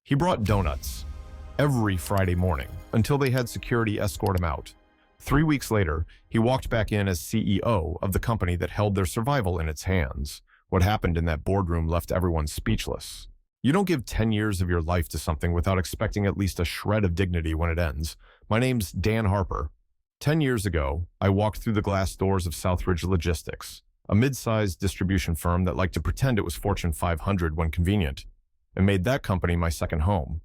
He brought donuts every Friday morning until they had security escort him out. 3 weeks later, he walked back in as CEO of the company that held their survival in its hands. What happened in that boardroom left everyone speechless. You don't give 10 years of your life to something without expecting at least a shred of dignity when it ends. My name's Dan Harper. 10 years ago, I walked through the glass doors of Southridge Logistics, a mid-sized distribution firm that liked to pretend it was Fortune 500 when convenient, and made that company my second home.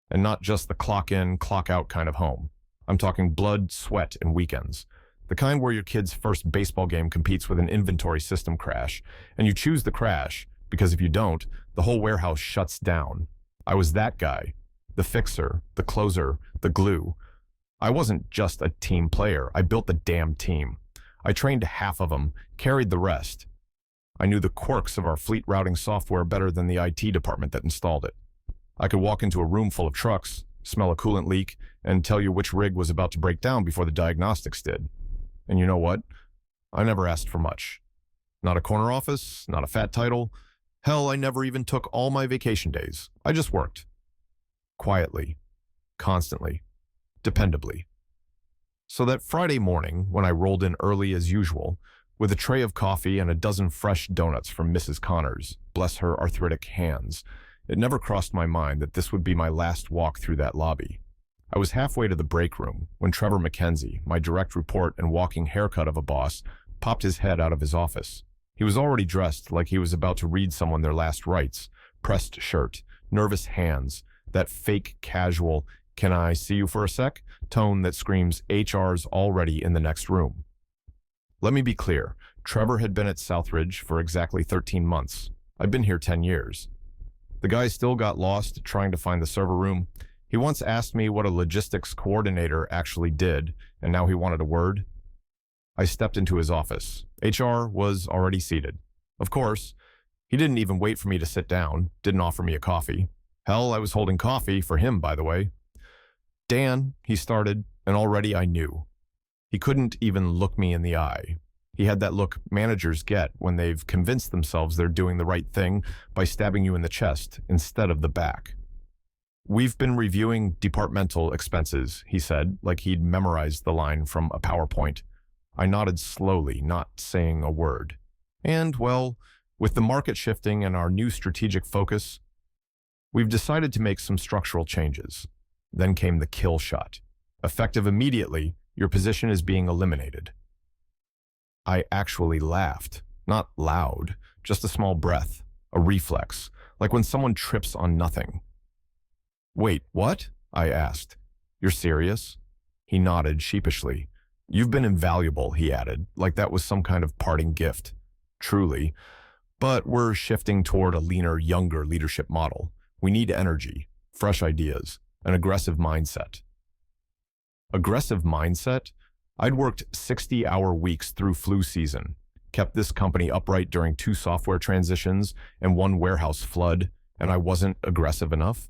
And not just the clock-in, clock-out kind of home. I'm talking blood, sweat, and weekends. The kind where your kid's first baseball game competes with an inventory system crash, and you choose the crash because if you don't, the whole warehouse shuts down. I was that guy. The fixer, the closer, the glue. I wasn't just a team player. I built the damn team. I trained half of them, carried the rest. I knew the quirks of our fleet routing software better than the IT department that installed it. I could walk into a room full of trucks, smell a coolant leak, and tell you which rig was about to break down before the diagnostics did. And you know what? I never asked for much. Not a corner office, not a fat title. Hell, I never even took all my vacation days. I just worked. Quietly. Constantly. Dependably. So that Friday morning, when I rolled in early as usual, with a tray of coffee and a dozen fresh donuts from Mrs. Connors, bless her arthritic hands, it never crossed my mind that this would be my last walk through that lobby. I was halfway to the break room when Trevor McKenzie, my direct report and walking haircut of a boss, popped his head out of his office. He was already dressed like he was about to read someone their last rites, pressed shirt, nervous hands, that fake casual, "Can I see you for a sec?" tone that screams HR's already in the next room. Let me be clear, Trevor had been at Southridge for exactly 13 months. I'd been here 10 years. The guy still got lost trying to find the server room. He once asked me what a logistics coordinator actually did, and now he wanted a word. I stepped into his office. HR was already seated. Of course, he didn't even wait for me to sit down, didn't offer me a coffee. Hell, I was holding coffee for him, by the way. "Dan," he started, and already I knew. He couldn't even look me in the eye. He had that look managers get when they've convinced themselves they're doing the right thing by stabbing you in the chest instead of the back. "We've been reviewing departmental expenses," he said, like he'd memorized the line from a PowerPoint. I nodded slowly, not saying a word. "And, well, with the market shifting and our new strategic focus, we've decided to make some structural changes." Then came the kill shot. Effective immediately, your position is being eliminated. I actually laughed. Not loud, just a small breath, a reflex, like when someone trips on nothing. "Wait, what?" I asked. "You're serious?" He nodded sheepishly. "You've been invaluable," he added, like that was some kind of parting gift. "Truly. But we're shifting toward a leaner, younger leadership model. We need energy, fresh ideas, an aggressive mindset." Aggressive mindset? I'd worked 60-hour weeks through flu season, kept this company upright during 2 software transitions and 1 warehouse flood, and I wasn't aggressive enough?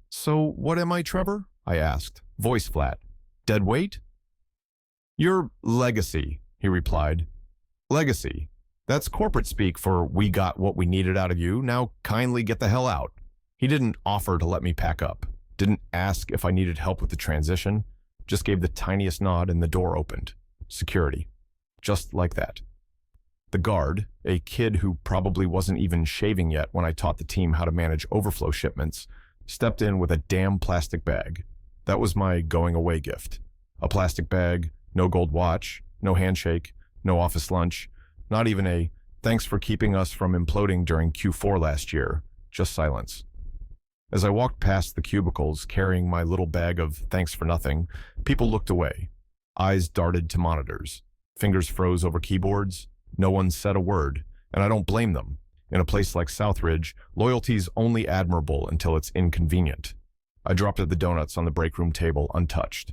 "So what am I, Trevor?" I asked, voice flat. "Dead weight?" "Your legacy," he replied. "Legacy. That's corporate speak for 'we got what we needed out of you, now kindly get the hell out.'" He didn't offer to let me pack up, didn't ask if I needed help with the transition, just gave the tiniest nod and the door opened. Security. Just like that. The guard, a kid who probably wasn't even shaving yet when I taught the team how to manage overflow shipments, stepped in with a damn plastic bag. That was my going away gift. A plastic bag, no gold watch, no handshake, no office lunch, not even a "thanks for keeping us from imploding during Q4 last year," just silence. As I walked past the cubicles carrying my little bag of thanks for nothing, people looked away. Eyes darted to monitors. Fingers froze over keyboards. No one said a word, and I don't blame them. In a place like Southridge, loyalty's only admirable until it's inconvenient. I dropped the donuts on the break room table untouched.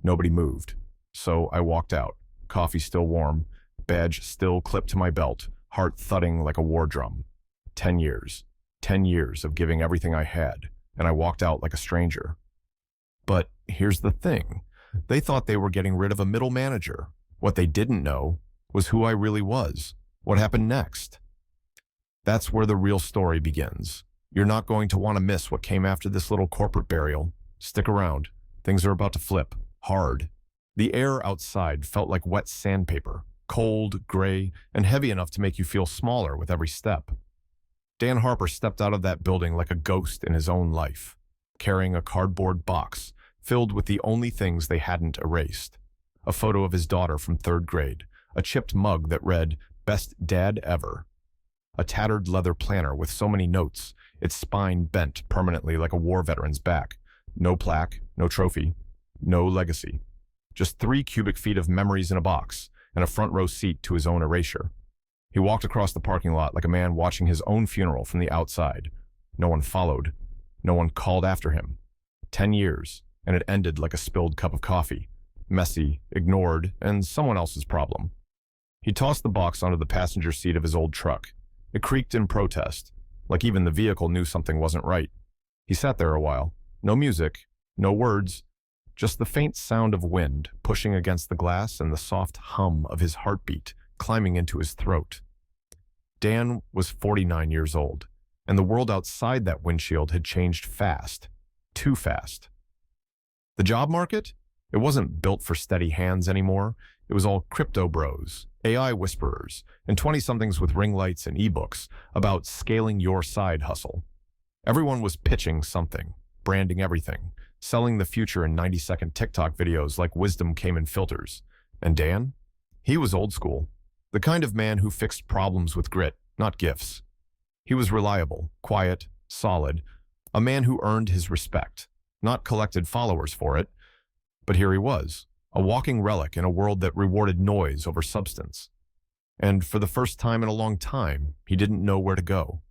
Nobody moved. So I walked out, coffee still warm, badge still clipped to my belt, heart thudding like a war drum. 10 years. 10 years of giving everything I had, and I walked out like a stranger. But here's the thing. They thought they were getting rid of a middle manager. What they didn't know was who I really was. What happened next? That's where the real story begins. You're not going to want to miss what came after this little corporate burial. Stick around. Things are about to flip. Hard. The air outside felt like wet sandpaper, cold, gray, and heavy enough to make you feel smaller with every step. Dan Harper stepped out of that building like a ghost in his own life, carrying a cardboard box filled with the only things they hadn't erased. A photo of his daughter from 3rd grade, a chipped mug that read, "Best Dad Ever," a tattered leather planner with so many notes, its spine bent permanently like a war veteran's back. No plaque, no trophy, no legacy. Just 3 cubic feet of memories in a box and a front row seat to his own erasure. He walked across the parking lot like a man watching his own funeral from the outside. No one followed. No one called after him. 10 years, and it ended like a spilled cup of coffee. Messy, ignored, and someone else's problem. He tossed the box onto the passenger seat of his old truck. It creaked in protest, like even the vehicle knew something wasn't right. He sat there a while. No music, no words, just the faint sound of wind pushing against the glass and the soft hum of his heartbeat climbing into his throat. Dan was 49 years old, and the world outside that windshield had changed fast. Too fast. The job market? It wasn't built for steady hands anymore. It was all crypto bros, AI whisperers, and 20-somethings with ring lights and ebooks about scaling your side hustle. Everyone was pitching something, branding everything, selling the future in 90-second TikTok videos like wisdom came in filters. And Dan? He was old school. The kind of man who fixed problems with grit, not gifts. He was reliable, quiet, solid, a man who earned his respect, not collected followers for it. But here he was, a walking relic in a world that rewarded noise over substance. And for the first time in a long time, he didn't know where to go.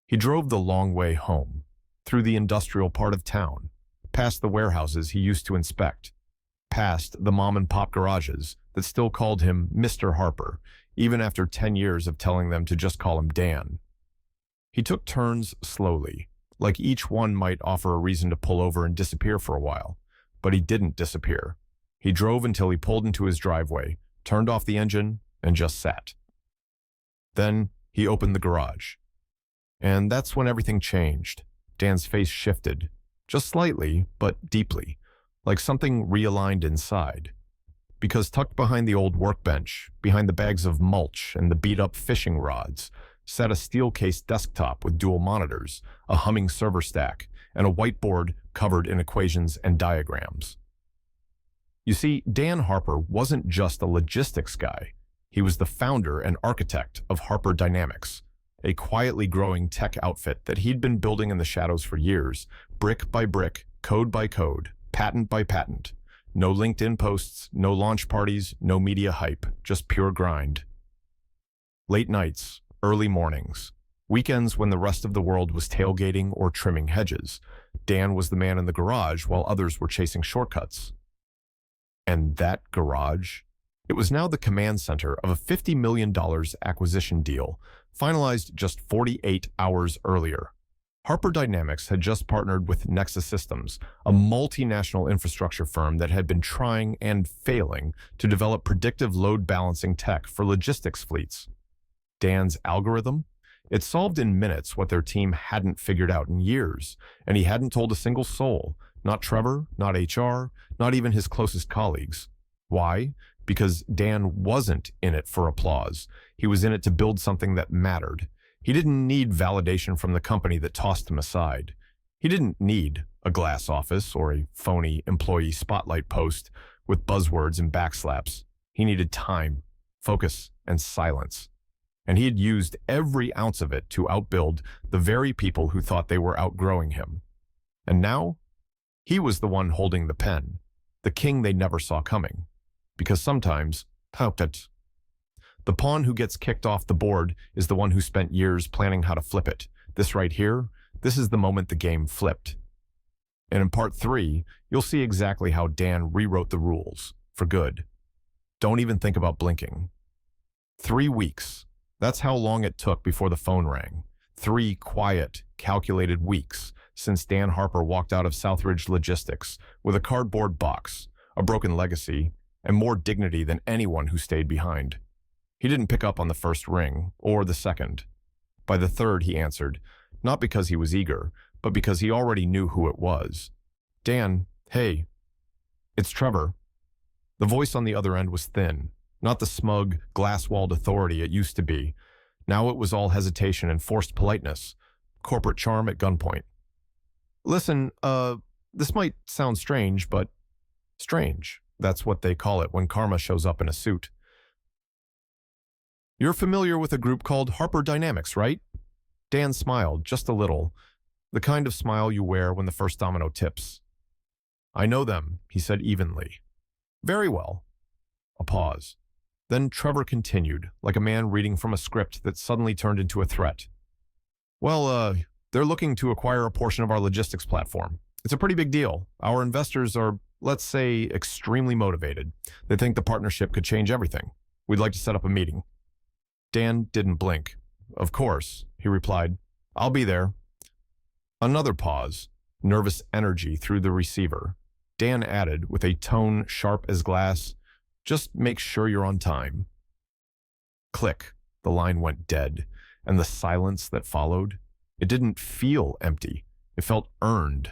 He drove the long way home, through the industrial part of town, past the warehouses he used to inspect, past the mom-and-pop garages that still called him Mr. Harper, even after 10 years of telling them to just call him Dan. He took turns slowly, like each one might offer a reason to pull over and disappear for a while. But he didn't disappear. He drove until he pulled into his driveway, turned off the engine, and just sat. Then he opened the garage. And that's when everything changed. Dan's face shifted, just slightly, but deeply, like something realigned inside. Because tucked behind the old workbench, behind the bags of mulch and the beat-up fishing rods, sat a steel-cased desktop with dual monitors, a humming server stack, and a whiteboard covered in equations and diagrams. You see, Dan Harper wasn't just a logistics guy. He was the founder and architect of Harper Dynamics, a quietly growing tech outfit that he'd been building in the shadows for years, brick by brick, code by code, patent by patent. No LinkedIn posts, no launch parties, no media hype, just pure grind. Late nights, early mornings, weekends when the rest of the world was tailgating or trimming hedges, Dan was the man in the garage while others were chasing shortcuts. And that garage? It was now the command center of a $50 million acquisition deal, finalized just 48 hours earlier. Harper Dynamics had just partnered with Nexus Systems, a multinational infrastructure firm that had been trying and failing to develop predictive load balancing tech for logistics fleets. Dan's algorithm? It solved in minutes what their team hadn't figured out in years, and he hadn't told a single soul, not Trevor, not HR, not even his closest colleagues. Why? Because Dan wasn't in it for applause. He was in it to build something that mattered. He didn't need validation from the company that tossed him aside. He didn't need a glass office or a phony employee spotlight post with buzzwords and backslaps. He needed time, focus, and silence. And he had used every ounce of it to outbuild the very people who thought they were outgrowing him. And now, he was the one holding the pen, the king they never saw coming. Because sometimes, the pawn who gets kicked off the board is the one who spent years planning how to flip it. This right here, this is the moment the game flipped. And in part 3, you'll see exactly how Dan rewrote the rules, for good. Don't even think about blinking. 3 weeks. That's how long it took before the phone rang. 3 quiet, calculated weeks since Dan Harper walked out of Southridge Logistics with a cardboard box, a broken legacy, and more dignity than anyone who stayed behind. He didn't pick up on the first ring, or the second. By the third, he answered, Not because he was eager, but because he already knew who it was. Dan, hey, it's Trevor. The voice on the other end was thin, not the smug, glass-walled authority it used to be. Now it was all hesitation and forced politeness, corporate charm at gunpoint. Listen, this might sound strange, but strange. That's what they call it when karma shows up in a suit. You're familiar with a group called Harper Dynamics, right? Dan smiled, just a little, the kind of smile you wear when the first domino tips. I know them, he said evenly. Very well. A pause. Then Trevor continued, like a man reading from a script that suddenly turned into a threat. Well, they're looking to acquire a portion of our logistics platform. It's a pretty big deal. Our investors are, let's say, extremely motivated. They think the partnership could change everything. We'd like to set up a meeting. Dan didn't blink. Of course, he replied. I'll be there. Another pause, nervous energy through the receiver. Dan added, with a tone sharp as glass, just make sure you're on time. Click. The line went dead, and the silence that followed, it didn't feel empty. It felt earned.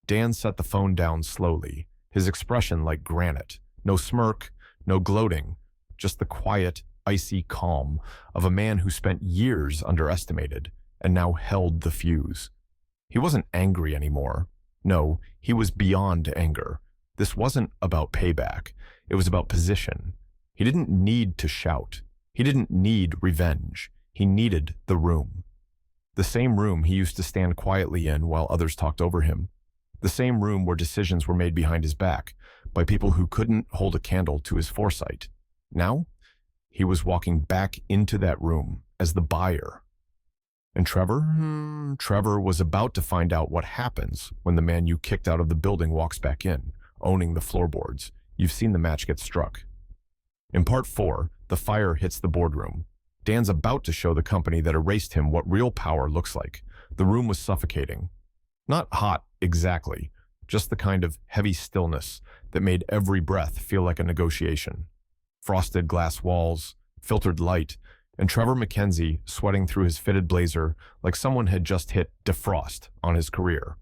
Dan set the phone down slowly, his expression like granite. No smirk, no gloating, just the quiet, icy calm of a man who spent years underestimated and now held the fuse. He wasn't angry anymore. No, he was beyond anger. This wasn't about payback. It was about position. He didn't need to shout. He didn't need revenge. He needed the room. The same room he used to stand quietly in while others talked over him. The same room where decisions were made behind his back by people who couldn't hold a candle to his foresight. Now, he was walking back into that room as the buyer. And Trevor was about to find out what happens when the man you kicked out of the building walks back in, owning the floorboards. You've seen the match get struck. In part 4, the fire hits the boardroom. Dan's about to show the company that erased him what real power looks like. The room was suffocating. Not hot, exactly, just the kind of heavy stillness that made every breath feel like a negotiation. Frosted glass walls, filtered light, and Trevor McKenzie sweating through his fitted blazer like someone had just hit defrost on his career.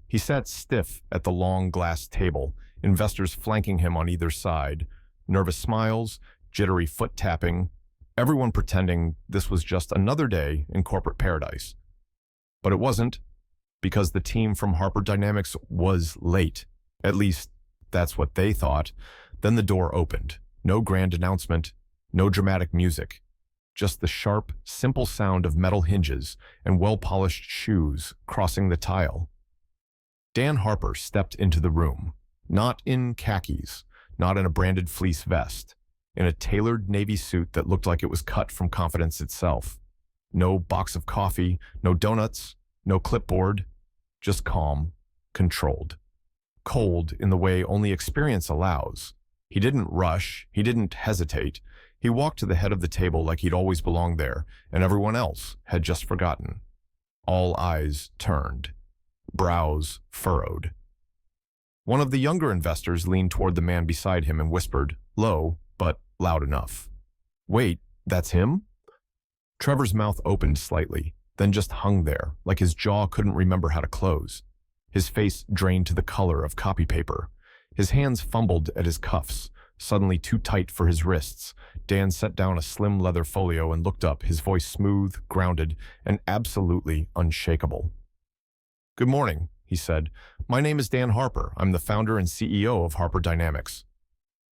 He sat stiff at the long glass table, investors flanking him on either side, nervous smiles, jittery foot tapping, everyone pretending this was just another day in corporate paradise. But it wasn't, because the team from Harper Dynamics was late. At least, that's what they thought. Then the door opened. No grand announcement, no dramatic music. Just the sharp, simple sound of metal hinges and well-polished shoes crossing the tile. Dan Harper stepped into the room, not in khakis, not in a branded fleece vest, in a tailored navy suit that looked like it was cut from confidence itself. No box of coffee, no donuts, no clipboard, just calm, controlled. Cold in the way only experience allows. He didn't rush, he didn't hesitate. He walked to the head of the table like he'd always belonged there, and everyone else had just forgotten. All eyes turned, brows furrowed. One of the younger investors leaned toward the man beside him and whispered, low, but loud enough. Wait, that's him? Trevor's mouth opened slightly, then just hung there, like his jaw couldn't remember how to close. His face drained to the color of copy paper. His hands fumbled at his cuffs, suddenly too tight for his wrists. Dan set down a slim leather folio and looked up, his voice smooth, grounded, and absolutely unshakable. Good morning, he said. My name is Dan Harper. I'm the founder and CEO of Harper Dynamics.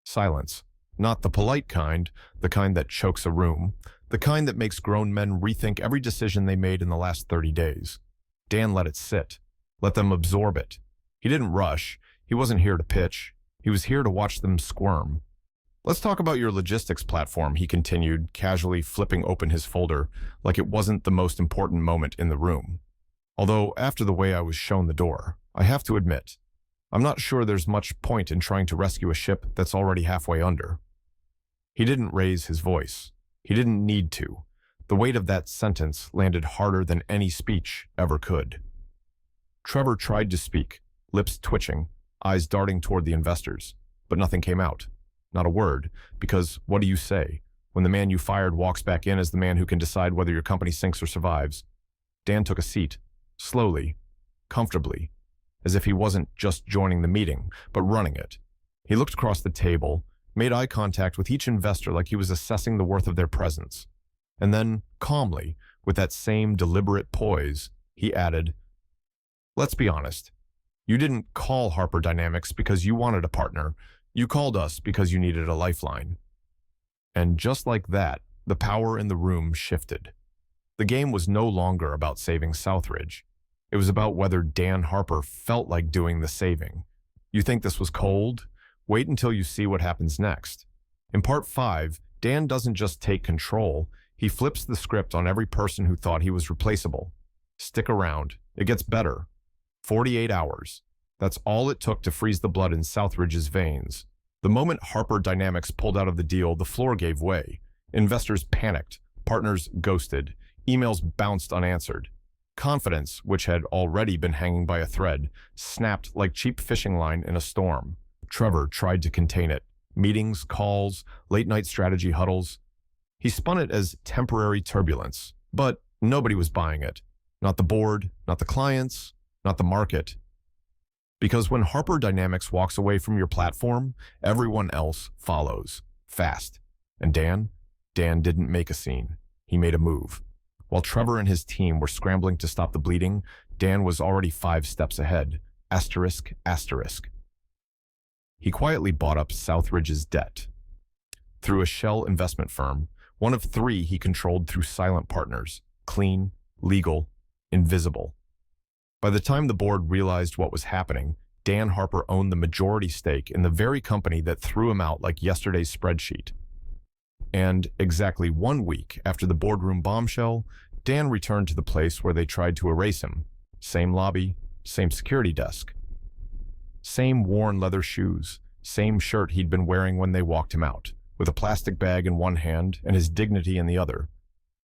Silence. Not the polite kind, the kind that chokes a room, the kind that makes grown men rethink every decision they made in the last 30 days. Dan let it sit, let them absorb it. He didn't rush. He wasn't here to pitch. He was here to watch them squirm. Let's talk about your logistics platform, he continued, casually flipping open his folder like it wasn't the most important moment in the room. Although, after the way I was shown the door, I have to admit, I'm not sure there's much point in trying to rescue a ship that's already halfway under. He didn't raise his voice. He didn't need to. The weight of that sentence landed harder than any speech ever could. Trevor tried to speak, lips twitching, eyes darting toward the investors, but nothing came out. Not a word, because what do you say when the man you fired walks back in as the man who can decide whether your company sinks or survives? Dan took a seat, slowly, comfortably, as if he wasn't just joining the meeting, but running it. He looked across the table, made eye contact with each investor like he was assessing the worth of their presence. And then, calmly, with that same deliberate poise, he added, "Let's be honest. You didn't call Harper Dynamics because you wanted a partner. You called us because you needed a lifeline." And just like that, the power in the room shifted. The game was no longer about saving Southridge. It was about whether Dan Harper felt like doing the saving. You think this was cold? Wait until you see what happens next. In part 5, Dan doesn't just take control, he flips the script on every person who thought he was replaceable. Stick around. It gets better. 48 hours. That's all it took to freeze the blood in Southridge's veins. The moment Harper Dynamics pulled out of the deal, the floor gave way. Investors panicked. Partners ghosted. Emails bounced unanswered. Confidence, which had already been hanging by a thread, snapped like cheap fishing line in a storm. Trevor tried to contain it. Meetings, calls, late-night strategy huddles. He spun it as temporary turbulence, but nobody was buying it. Not the board, not the clients, not the market. Because when Harper Dynamics walks away from your platform, everyone else follows, fast. And Dan didn't make a scene. He made a move. While Trevor and his team were scrambling to stop the bleeding, Dan was already 5 steps ahead. Asterisk, asterisk. He quietly bought up Southridge's debt. Through a shell investment firm, one of 3 he controlled through silent partners, clean, legal, invisible. By the time the board realized what was happening, Dan Harper owned the majority stake in the very company that threw him out like yesterday's spreadsheet. And exactly 1 week after the boardroom bombshell, Dan returned to the place where they tried to erase him. Same lobby, same security desk. Same worn leather shoes, same shirt he'd been wearing when they walked him out, with a plastic bag in one hand and his dignity in the other.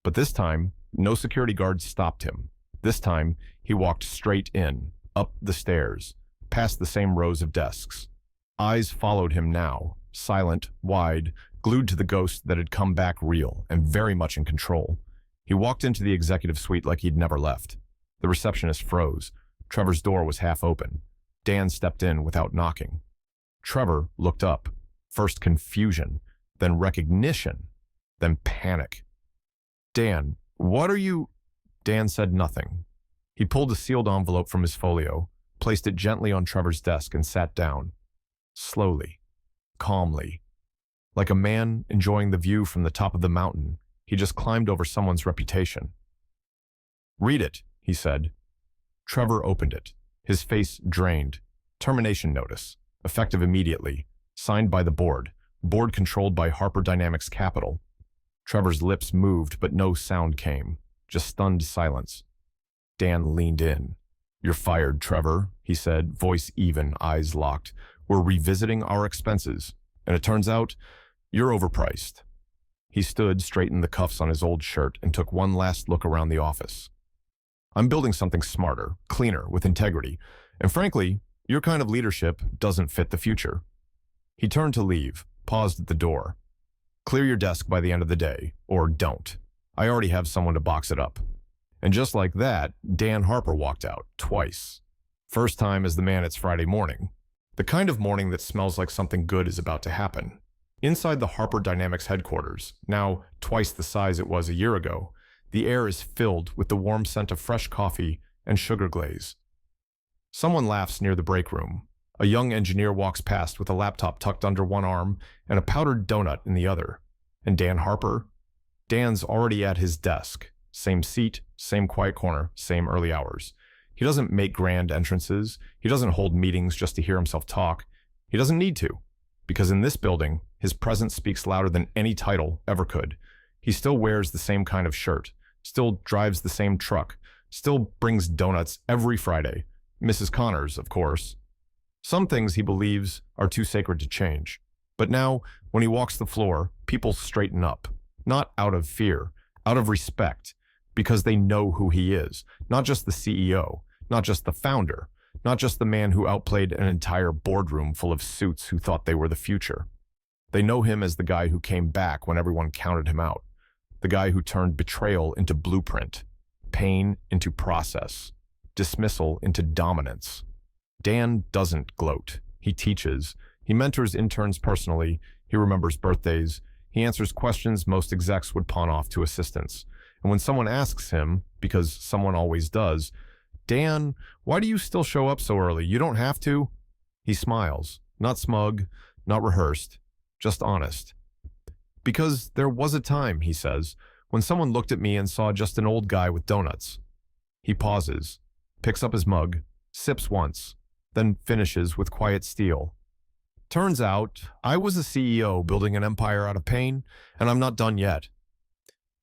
But this time, no security guards stopped him. This time, he walked straight in, up the stairs, past the same rows of desks. Eyes followed him now, silent, wide, glued to the ghost that had come back real and very much in control. He walked into the executive suite like he'd never left. The receptionist froze. Trevor's door was half open. Dan stepped in without knocking. Trevor looked up. First confusion, then recognition, then panic. "Dan, what are you—" Dan said nothing. He pulled a sealed envelope from his folio, placed it gently on Trevor's desk, and sat down. Slowly, calmly. Like a man enjoying the view from the top of the mountain, he just climbed over someone's reputation. "Read it," he said. Trevor opened it, his face drained. Termination notice, effective immediately, signed by the board controlled by Harper Dynamics Capital. Trevor's lips moved, but no sound came, just stunned silence. Dan leaned in. "You're fired, Trevor," he said, voice even, eyes locked. "We're revisiting our expenses, and it turns out you're overpriced." He stood, straightened the cuffs on his old shirt, and took one last look around the office. "I'm building something smarter, cleaner, with integrity, and frankly, your kind of leadership doesn't fit the future." He turned to leave, paused at the door. "Clear your desk by the end of the day, or don't. I already have someone to box it up." And just like that, Dan Harper walked out, twice. First time as the man it's Friday morning. The kind of morning that smells like something good is about to happen. Inside the Harper Dynamics headquarters, now twice the size it was a year ago, the air is filled with the warm scent of fresh coffee and sugar glaze. Someone laughs near the break room. A young engineer walks past with a laptop tucked under one arm and a powdered donut in the other. And Dan Harper? Dan's already at his desk. Same seat, same quiet corner, same early hours. He doesn't make grand entrances. He doesn't hold meetings just to hear himself talk. He doesn't need to, because in this building, his presence speaks louder than any title ever could. He still wears the same kind of shirt, still drives the same truck, still brings donuts every Friday. Mrs. Connors, of course. Some things he believes are too sacred to change. But now, when he walks the floor, people straighten up. Not out of fear, out of respect, because they know who he is. Not just the CEO, not just the founder, not just the man who outplayed an entire boardroom full of suits who thought they were the future. They know him as the guy who came back when everyone counted him out. The guy who turned betrayal into blueprint. pain into process, dismissal into dominance. Dan doesn't gloat. He teaches. He mentors interns personally. He remembers birthdays. He answers questions most execs would pawn off to assistants. And when someone asks him, because someone always does, "Dan, why do you still show up so early? You don't have to." He smiles, not smug, not rehearsed, just honest. "Because there was a time," he says, "when someone looked at me and saw just an old guy with donuts." He pauses, picks up his mug, sips once, then finishes with quiet steel. "Turns out, I was a CEO building an empire out of pain, and I'm not done yet."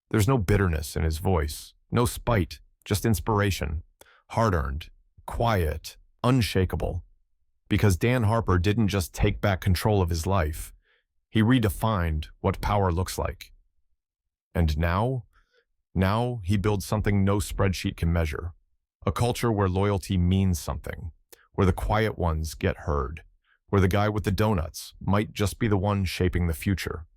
There's no bitterness in his voice, no spite, just inspiration. Hard-earned, quiet, unshakable. Because Dan Harper didn't just take back control of his life. He redefined what power looks like. And now he builds something no spreadsheet can measure. A culture where loyalty means something, where the quiet ones get heard, where the guy with the donuts might just be the one shaping the future.